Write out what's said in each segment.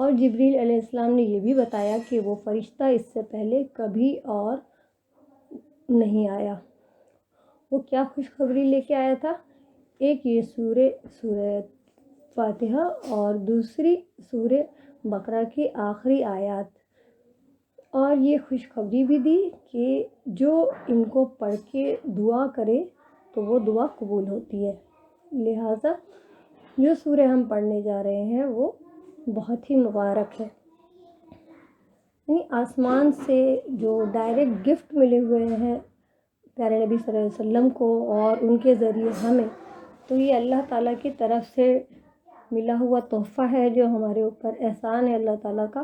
اور جبریل علیہ السلام نے یہ بھی بتایا کہ وہ فرشتہ اس سے پہلے کبھی اور نہیں آیا۔ وہ کیا خوشخبری لے کے آیا تھا؟ ایک یہ سورہ فاتحہ اور دوسری سورہ بقرہ کی آخری آیات، اور یہ خوشخبری بھی دی کہ جو ان کو پڑھ کے دعا کرے تو وہ دعا قبول ہوتی ہے۔ لہٰذا جو سورہ ہم پڑھنے جا رہے ہیں وہ بہت ہی مبارک ہے، یعنی آسمان سے جو ڈائریکٹ گفٹ ملے ہوئے ہیں پیارے نبی صلی اللہ علیہ وسلم کو اور ان کے ذریعے ہمیں، تو یہ اللہ تعالیٰ کی طرف سے ملا ہوا تحفہ ہے جو ہمارے اوپر احسان ہے اللہ تعالیٰ کا،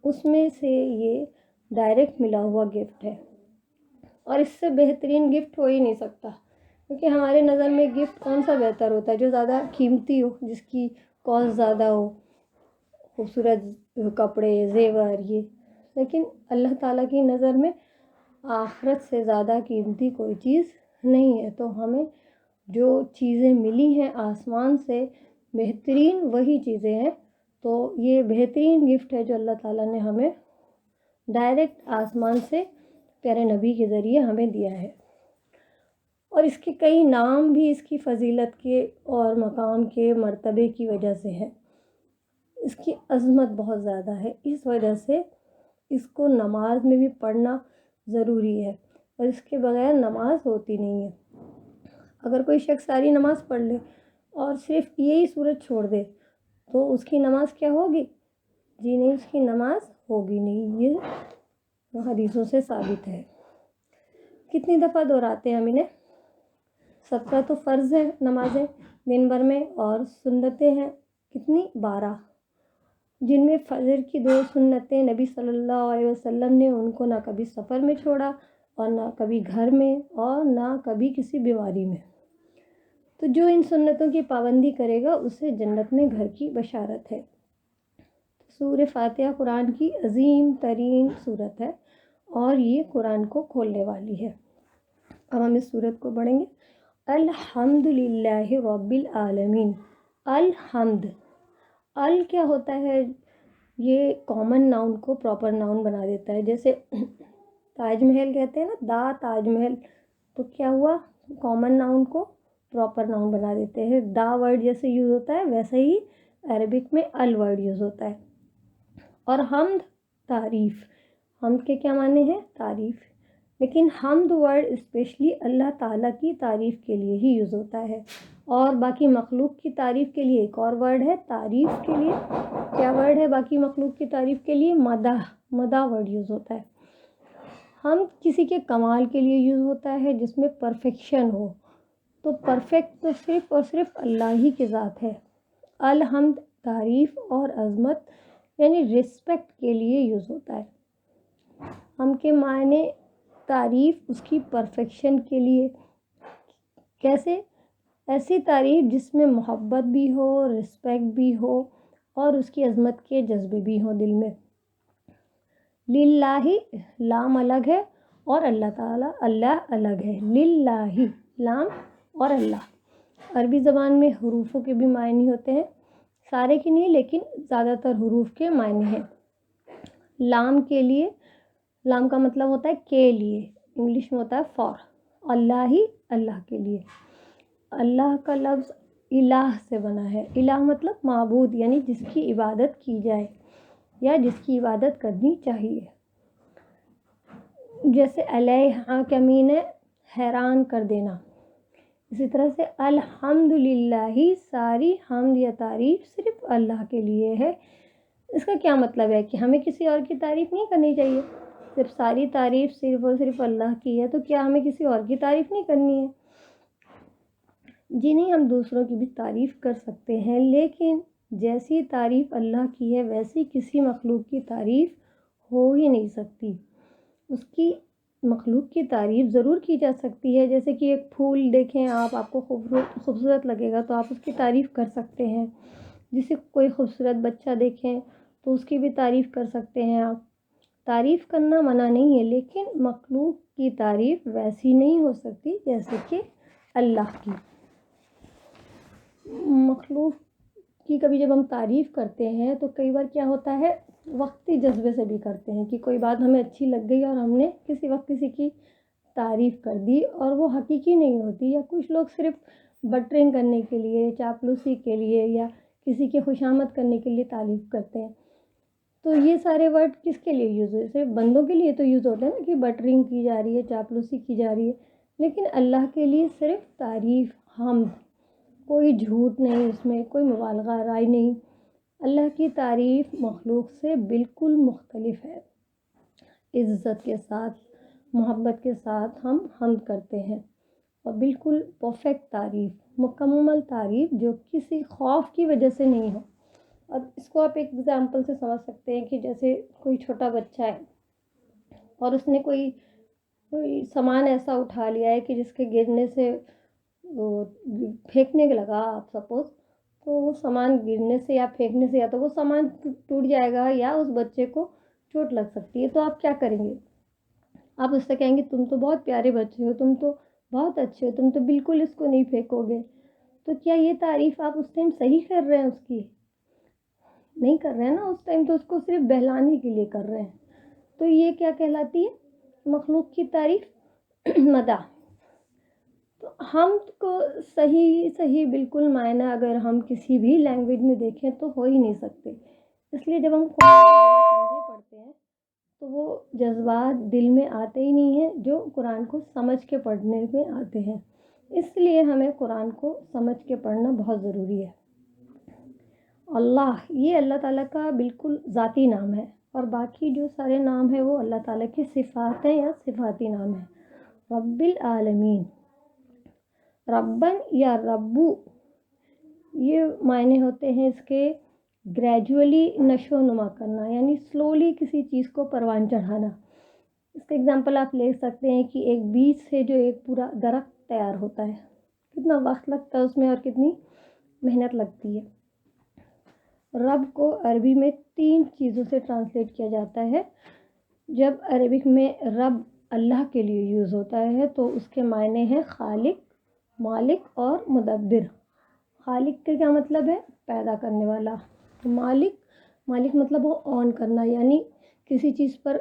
اس میں سے یہ ڈائریکٹ ملا ہوا گفٹ ہے، اور اس سے بہترین گفٹ ہو ہی نہیں سکتا، کیونکہ ہمارے نظر میں گفٹ کون سا بہتر ہوتا ہے؟ جو زیادہ قیمتی ہو، جس کی کاسٹ زیادہ ہو، خوبصورت کپڑے، زیور، یہ، لیکن اللہ تعالیٰ کی نظر میں آخرت سے زیادہ قیمتی کوئی چیز نہیں ہے۔ تو ہمیں جو چیزیں ملی ہیں آسمان سے بہترین وہی چیزیں ہیں، تو یہ بہترین گفٹ ہے جو اللہ تعالیٰ نے ہمیں ڈائریکٹ آسمان سے پیارے نبی کے ذریعے ہمیں دیا ہے۔ اور اس کے کئی نام بھی اس کی فضیلت کے اور مقام کے مرتبے کی وجہ سے ہیں، اس کی عظمت بہت زیادہ ہے، اس وجہ سے اس کو نماز میں بھی پڑھنا ضروری ہے، اور اس کے بغیر نماز ہوتی نہیں ہے۔ اگر کوئی شخص ساری نماز پڑھ لے اور صرف یہی سورت چھوڑ دے تو اس کی نماز کیا ہوگی؟ جی نہیں، اس کی نماز ہوگی نہیں، یہ حدیثوں سے ثابت ہے۔ کتنی دفعہ دہراتے ہیں ہم انہیں؟ 17 تو فرض ہے نمازیں دن بھر میں، اور سنتیں ہیں کتنی؟ 12، جن میں فجر کی 2 سنتیں نبی صلی اللہ علیہ وسلم نے ان کو نہ کبھی سفر میں چھوڑا اور نہ کبھی گھر میں اور نہ کبھی کسی بیماری میں۔ تو جو ان سنتوں کی پابندی کرے گا اسے جنت میں گھر کی بشارت ہے۔ سورہ فاتحہ قرآن کی عظیم ترین سورت ہے اور یہ قرآن کو کھولنے والی ہے۔ اب ہم اس سورت کو پڑھیں گے۔ الحمد للہ رب العالمین۔ الحمد، ال کیا ہوتا ہے؟ یہ کامن ناؤن کو پراپر ناؤن بنا دیتا ہے، جیسے تاج محل کہتے ہیں نا، دا تاج محل، تو کیا ہوا؟ کامن ناؤن کو پراپر ناؤن بنا دیتے ہیں۔ دا ورڈ جیسے یوز ہوتا ہے ویسے ہی عربک میں ال ورڈ یوز ہوتا ہے۔ اور حمد، تعریف، حمد کے کیا معنی ہیں؟ تعریف، لیکن حمد ورڈ اسپیشلی اللہ تعالیٰ کی تعریف کے لیے ہی یوز ہوتا ہے، اور باقی مخلوق کی تعریف کے لیے ایک اور ورڈ ہے تعریف کے لیے۔ کیا ورڈ ہے باقی مخلوق کی تعریف کے لیے؟ مدح، مدح ورڈ یوز ہوتا ہے۔ حمد کسی کے کمال کے لیے یوز ہوتا ہے جس میں پرفیکشن ہو، تو پرفیکٹ تو صرف اور صرف اللہ ہی کی ذات ہے۔ الحمد تعریف اور عظمت یعنی رسپیکٹ کے لیے یوز ہوتا ہے۔ ہم کے معنی تعریف اس کی پرفیکشن کے لیے، کیسے؟ ایسی تعریف جس میں محبت بھی ہو، رسپیکٹ بھی ہو اور اس کی عظمت کے جذبے بھی ہوں دل میں۔ للہ، لام الگ ہے اور اللہ تعالیٰ اللہ الگ ہے۔ للہ، لام اور اللہ۔ عربی زبان میں حروفوں کے بھی معنی ہوتے ہیں، سارے کے نہیں لیکن زیادہ تر حروف کے معنی ہیں۔ لام کے لیے، لام کا مطلب ہوتا ہے کے لیے، انگلش میں ہوتا ہے فار، اللہ ہی، اللہ کے لیے۔ اللہ کا لفظ الہ سے بنا ہے۔ الہ مطلب معبود، یعنی جس کی عبادت کی جائے یا جس کی عبادت کرنی چاہیے۔ جیسے علیہ کا مین ہے حیران کر دینا، اسی طرح سے الحمدللہ، ساری حمد یا تعریف صرف اللہ کے لیے ہے۔ اس کا کیا مطلب ہے کہ ہمیں کسی اور کی تعریف نہیں کرنی چاہیے؟ صرف ساری تعریف صرف اور صرف اللہ کی ہے، تو کیا ہمیں کسی اور کی تعریف نہیں کرنی ہے؟ جی نہیں، ہم دوسروں کی بھی تعریف کر سکتے ہیں، لیکن جیسی تعریف اللہ کی ہے ویسی کسی مخلوق کی تعریف ہو ہی نہیں سکتی۔ اس کی مخلوق کی تعریف ضرور کی جا سکتی ہے، جیسے کہ ایک پھول دیکھیں آپ کو خوبصورت لگے گا تو آپ اس کی تعریف کر سکتے ہیں۔ جسے کوئی خوبصورت بچہ دیکھیں تو اس کی بھی تعریف کر سکتے ہیں آپ۔ تعریف کرنا منع نہیں ہے، لیکن مخلوق کی تعریف ویسی نہیں ہو سکتی جیسے کہ اللہ کی۔ مخلوق کی کبھی جب ہم تعریف کرتے ہیں تو کئی بار کیا ہوتا ہے وقتی جذبے سے بھی کرتے ہیں کہ کوئی بات ہمیں اچھی لگ گئی اور ہم نے کسی وقت کسی کی تعریف کر دی اور وہ حقیقی نہیں ہوتی، یا کچھ لوگ صرف بٹرنگ کرنے کے لیے، چاپلوسی کے لیے یا کسی کی خوشامد کرنے کے لیے تعریف کرتے ہیں۔ تو یہ سارے ورڈ کس کے لیے یوز ہوئے؟ صرف بندوں کے لیے تو یوز ہوتے ہیں نا کہ بٹرنگ کی جا رہی ہے، چاپلوسی کی جا رہی ہے، لیکن اللہ کے لیے صرف تعریف، حمد، کوئی جھوٹ نہیں، اس میں کوئی مبالغہ رائے نہیں۔ اللہ کی تعریف مخلوق سے بالکل مختلف ہے۔ عزت کے ساتھ، محبت کے ساتھ ہم حمد کرتے ہیں، اور بالکل پرفیکٹ تعریف، مکمل تعریف جو کسی خوف کی وجہ سے نہیں ہو۔ اب اس کو آپ ایک ایگزامپل سے سمجھ سکتے ہیں کہ جیسے کوئی چھوٹا بچہ ہے اور اس نے کوئی سامان ایسا اٹھا لیا ہے کہ جس کے گرنے سے وہ پھینکنے لگا، آپ سپوز، تو وہ سامان گرنے سے یا پھینکنے سے یا تو وہ سامان ٹوٹ جائے گا یا اس بچے کو چوٹ لگ سکتی ہے۔ تو آپ کیا کریں گے؟ آپ اس سے کہیں گے تم تو بہت پیارے بچے ہو، تم تو بہت اچھے ہو، تم تو بالکل اس کو نہیں پھینکو گے۔ تو کیا یہ تعریف آپ اس ٹائم صحیح کر رہے ہیں؟ اس کی نہیں کر رہے ہیں نا، اس ٹائم تو اس کو صرف بہلانے کے لیے کر رہے ہیں۔ تو یہ کیا کہلاتی ہے؟ مخلوق کی تعریف، مدح۔ تو حمد کو صحیح بالکل معنی اگر ہم کسی بھی لینگویج میں دیکھیں تو ہو ہی نہیں سکتے، اس لیے جب ہم سمجھے پڑھتے ہیں تو وہ جذبات دل میں آتے ہی نہیں ہیں جو قرآن کو سمجھ کے پڑھنے میں آتے ہیں۔ اس لیے ہمیں قرآن کو سمجھ کے پڑھنا بہت ضروری ہے۔ اللہ، یہ اللہ تعالیٰ کا بالکل ذاتی نام ہے، اور باقی جو سارے نام ہیں وہ اللہ تعالیٰ کی صفات ہیں یا صفاتی نام ہیں۔ رب العالمین، ربن یا ربو، یہ معنی ہوتے ہیں اس کے گریجولی نشو و نما کرنا، یعنی سلولی کسی چیز کو پروان چڑھانا۔ اس کا ایگزامپل آپ لے سکتے ہیں کہ ایک بیج سے جو ایک پورا درخت تیار ہوتا ہے، کتنا وقت لگتا ہے اس میں اور کتنی محنت لگتی ہے۔ رب کو عربی میں 3 چیزوں سے ٹرانسلیٹ کیا جاتا ہے۔ جب عربک میں رب اللہ کے لیے یوز ہوتا ہے تو اس کے معنی ہیں خالق، مالک اور مدبر۔ خالق کا کیا مطلب ہے؟ پیدا کرنے والا۔ مالک مطلب وہ آن کرنا، یعنی کسی چیز پر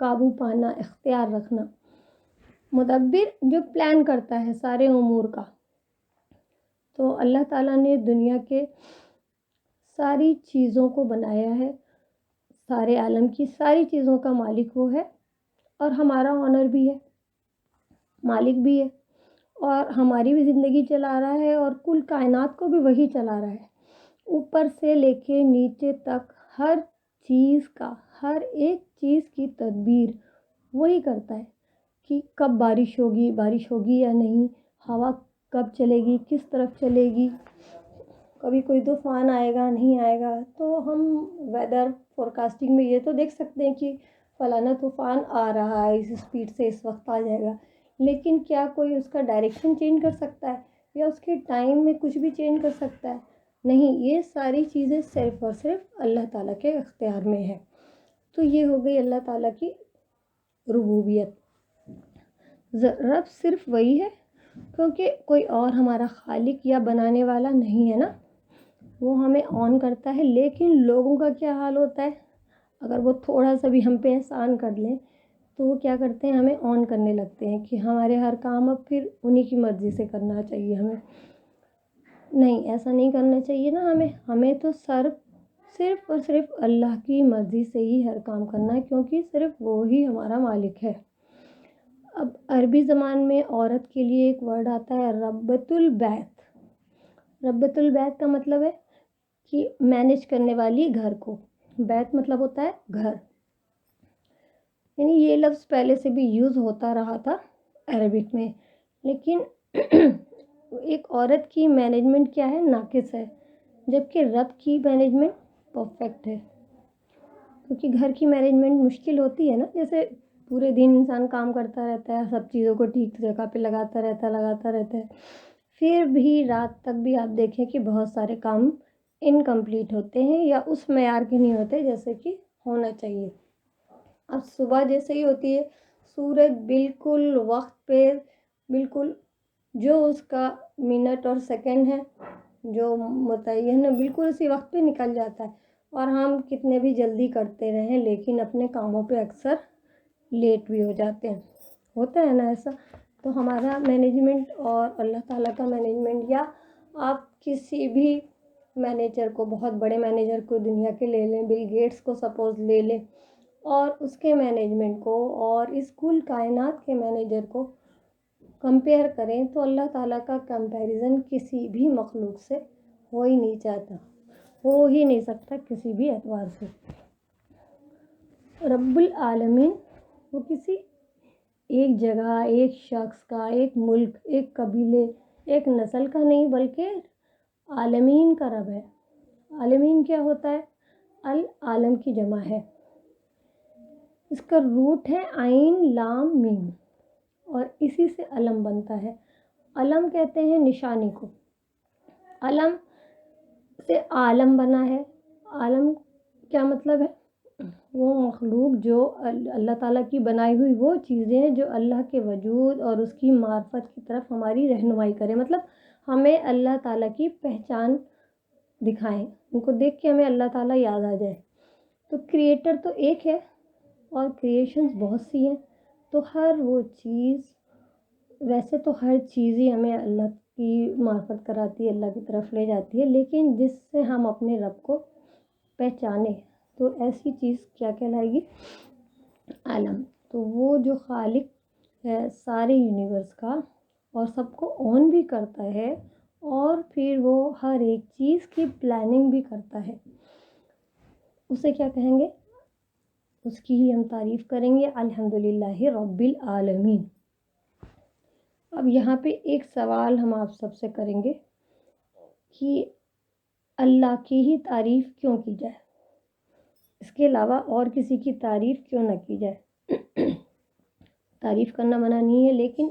قابو پانا، اختیار رکھنا۔ مدبر جو پلان کرتا ہے سارے امور کا۔ تو اللہ تعالیٰ نے دنیا کے ساری چیزوں کو بنایا ہے، سارے عالم کی ساری چیزوں کا مالک وہ ہے، اور ہمارا آنر بھی ہے، مالک بھی ہے، اور ہماری بھی زندگی چلا رہا ہے، اور کل کائنات کو بھی وہی چلا رہا ہے۔ اوپر سے لے کے نیچے تک ہر چیز کا، ہر ایک چیز کی تدبیر وہی کرتا ہے کہ کب بارش ہوگی یا نہیں، ہوا کب چلے گی، کس طرف چلے گی، کبھی کوئی طوفان آئے گا نہیں آئے گا۔ تو ہم ویدر فورکاسٹنگ میں یہ تو دیکھ سکتے ہیں کہ فلانا طوفان آ رہا ہے، اس اسپیڈ سے اس وقت آ جائے گا، لیکن کیا کوئی اس کا ڈائریکشن چینج کر سکتا ہے یا اس کے ٹائم میں کچھ بھی چینج کر سکتا ہے؟ نہیں، یہ ساری چیزیں صرف اور صرف اللہ تعالیٰ کے اختیار میں ہے۔ تو یہ ہو گئی اللہ تعالیٰ کی ربوبیت۔ رب صرف وہی ہے، کیونکہ کوئی اور ہمارا خالق یا بنانے والا نہیں ہے نا، وہ ہمیں آن کرتا ہے۔ لیکن لوگوں کا کیا حال ہوتا ہے؟ اگر وہ تھوڑا سا بھی ہم پہ احسان کر لیں تو وہ کیا کرتے ہیں؟ ہمیں آن کرنے لگتے ہیں کہ ہمارے ہر کام اب پھر انہی کی مرضی سے کرنا چاہیے ہمیں۔ نہیں، ایسا نہیں کرنا چاہیے نا، ہمیں تو صرف اور صرف اللہ کی مرضی سے ہی ہر کام کرنا ہے، کیونکہ صرف وہ ہی ہمارا مالک ہے۔ اب عربی زبان میں عورت کے لیے ایک ورڈ آتا ہے ربۃ البیت۔ ربۃ البیت کا مطلب ہے کہ مینیج کرنے والی گھر کو۔ بیت مطلب ہوتا ہے گھر، یعنی یہ لفظ پہلے سے بھی یوز ہوتا رہا تھا عربک میں، لیکن ایک عورت کی مینجمنٹ کیا ہے؟ ناقص ہے، جبکہ رب کی مینجمنٹ پرفیکٹ ہے۔ کیونکہ گھر کی مینجمنٹ مشکل ہوتی ہے نا، جیسے پورے دن انسان کام کرتا رہتا ہے، سب چیزوں کو ٹھیک جگہ پہ لگاتا رہتا ہے، پھر بھی رات تک بھی آپ دیکھیں کہ بہت سارے کام انکمپلیٹ ہوتے ہیں یا اس معیار کے نہیں ہوتے جیسے کہ ہونا چاہیے۔ اب صبح جیسے ہی ہوتی ہے، سورج بالکل وقت پہ، بالکل جو اس کا منٹ اور سیکنڈ ہے جو متعین بالکل اسی وقت پہ نکل جاتا ہے، اور ہم کتنے بھی جلدی کرتے رہیں لیکن اپنے کاموں پہ اکثر لیٹ بھی ہو جاتے ہیں، ہوتا ہے نا ایسا۔ تو ہمارا مینجمنٹ اور اللہ تعالیٰ کا مینجمنٹ، یا آپ کسی بھی مینیجر کو، بہت بڑے مینیجر کو دنیا کے لے لیں، بل گیٹس کو سپوز لے لیں، اور اس کے مینجمنٹ کو اور اس کل کائنات کے مینیجر کو کمپیئر کریں تو اللہ تعالیٰ کا کمپیریزن کسی بھی مخلوق سے ہو ہی نہیں چاہتا، ہو ہی نہیں سکتا کسی بھی اعتبار سے۔ رب العالمین وہ کسی ایک جگہ، ایک شخص کا، ایک ملک، ایک قبیلے، ایک نسل کا نہیں، بلکہ عالمین کا رب ہے۔ عالمین کیا ہوتا ہے؟ العالم کی جمع ہے، اس کا روٹ ہے عین لام میم، اور اسی سے علم بنتا ہے۔ علم کہتے ہیں نشانی کو، علم سے عالم بنا ہے۔ عالم کیا مطلب ہے؟ وہ مخلوق جو اللہ تعالیٰ کی بنائی ہوئی وہ چیزیں جو اللہ کے وجود اور اس کی معرفت کی طرف ہماری رہنمائی کریں، مطلب ہمیں اللہ تعالیٰ کی پہچان دکھائیں، ان کو دیکھ کے ہمیں اللہ تعالیٰ یاد آ جائے۔ تو کریٹر تو ایک ہے اور کریشنز بہت سی ہیں، تو ہر وہ چیز، ویسے تو ہر چیز ہی ہمیں اللہ کی معرفت کراتی ہے، اللہ کی طرف لے جاتی ہے، لیکن جس سے ہم اپنے رب کو پہچانیں تو ایسی چیز کیا کہلائے گی؟ عالم۔ تو وہ جو خالق ہے سارے یونیورس کا اور سب کو اون بھی کرتا ہے، اور پھر وہ ہر ایک چیز کی پلاننگ بھی کرتا ہے، اسے کیا کہیں گے؟ اس کی ہی ہم تعریف کریں گے، الحمدللہ رب العالمین۔ اب یہاں پہ ایک سوال ہم آپ سب سے کریں گے کہ اللہ کی ہی تعریف کیوں کی جائے، اس کے علاوہ اور کسی کی تعریف کیوں نہ کی جائے؟ تعریف کرنا منع نہیں ہے، لیکن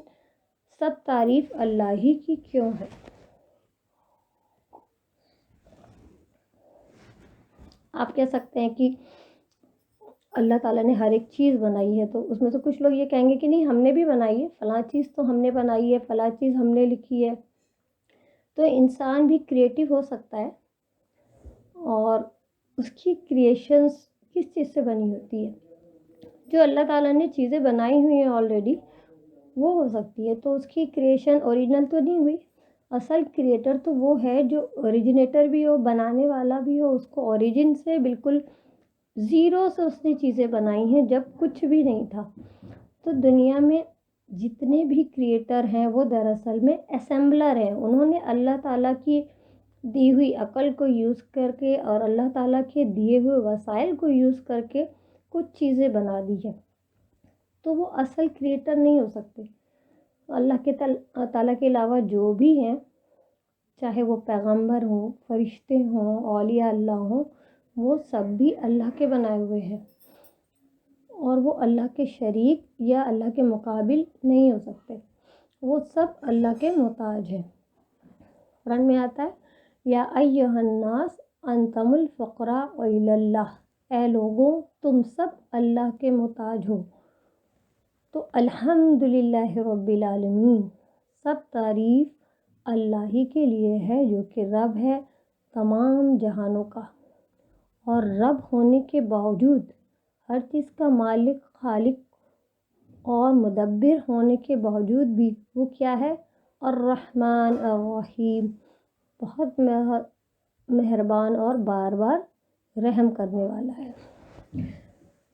سب تعریف اللہ ہی کی کیوں ہے؟ آپ کہہ سکتے ہیں کہ اللہ تعالیٰ نے ہر ایک چیز بنائی ہے، تو اس میں سے کچھ لوگ یہ کہیں گے کہ نہیں، ہم نے بھی بنائی ہے، فلاں چیز تو ہم نے بنائی ہے، فلاں چیز ہم نے لکھی ہے۔ تو انسان بھی کریٹو ہو سکتا ہے، اور اس کی کریشنز کس چیز سے بنی ہوتی ہے؟ جو اللہ تعالیٰ نے چیزیں بنائی ہوئی ہیں آلریڈی وہ ہو سکتی ہے، تو اس کی کریشن اوریجنل تو نہیں ہوئی۔ اصل کریٹر تو وہ ہے جو اوریجنیٹر بھی ہو، بنانے والا بھی ہو، اس کو اوریجن سے بالکل زیرو سے اس نے چیزیں بنائی ہیں جب کچھ بھی نہیں تھا۔ تو دنیا میں جتنے بھی کریٹر ہیں وہ دراصل میں اسمبلر ہیں، انہوں نے اللہ تعالیٰ کی دی ہوئی عقل کو یوز کر کے اور اللہ تعالیٰ کے دیے ہوئے وسائل کو یوز کر کے کچھ چیزیں بنا دی ہیں، تو وہ اصل کریٹر نہیں ہو سکتے۔ اللہ کے تعالیٰ کے علاوہ جو بھی ہیں، چاہے وہ پیغمبر ہوں، فرشتے ہوں، اولیاء اللہ ہوں، وہ سب بھی اللہ کے بنائے ہوئے ہیں، اور وہ اللہ کے شریک یا اللہ کے مقابل نہیں ہو سکتے، وہ سب اللہ کے محتاج ہیں۔ قرآن میں آتا ہے یا ایھا الناس انتم الفقراء الی اللہ، اے لوگوں تم سب اللہ کے محتاج ہو۔ تو الحمدللہ رب العالمین، سب تعریف اللہ ہی کے لیے ہے جو کہ رب ہے تمام جہانوں کا، اور رب ہونے کے باوجود، ہر چیز کا مالک، خالق اور مدبر ہونے کے باوجود بھی وہ کیا ہے؟ الرحمن الرحیم، بہت مہربان اور بار بار رحم کرنے والا ہے۔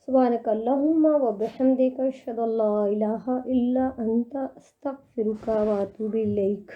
سبحانک اللہم و بحمدک، اشہد ان لا الہ الا انت، استغفرک و اتوب الیک۔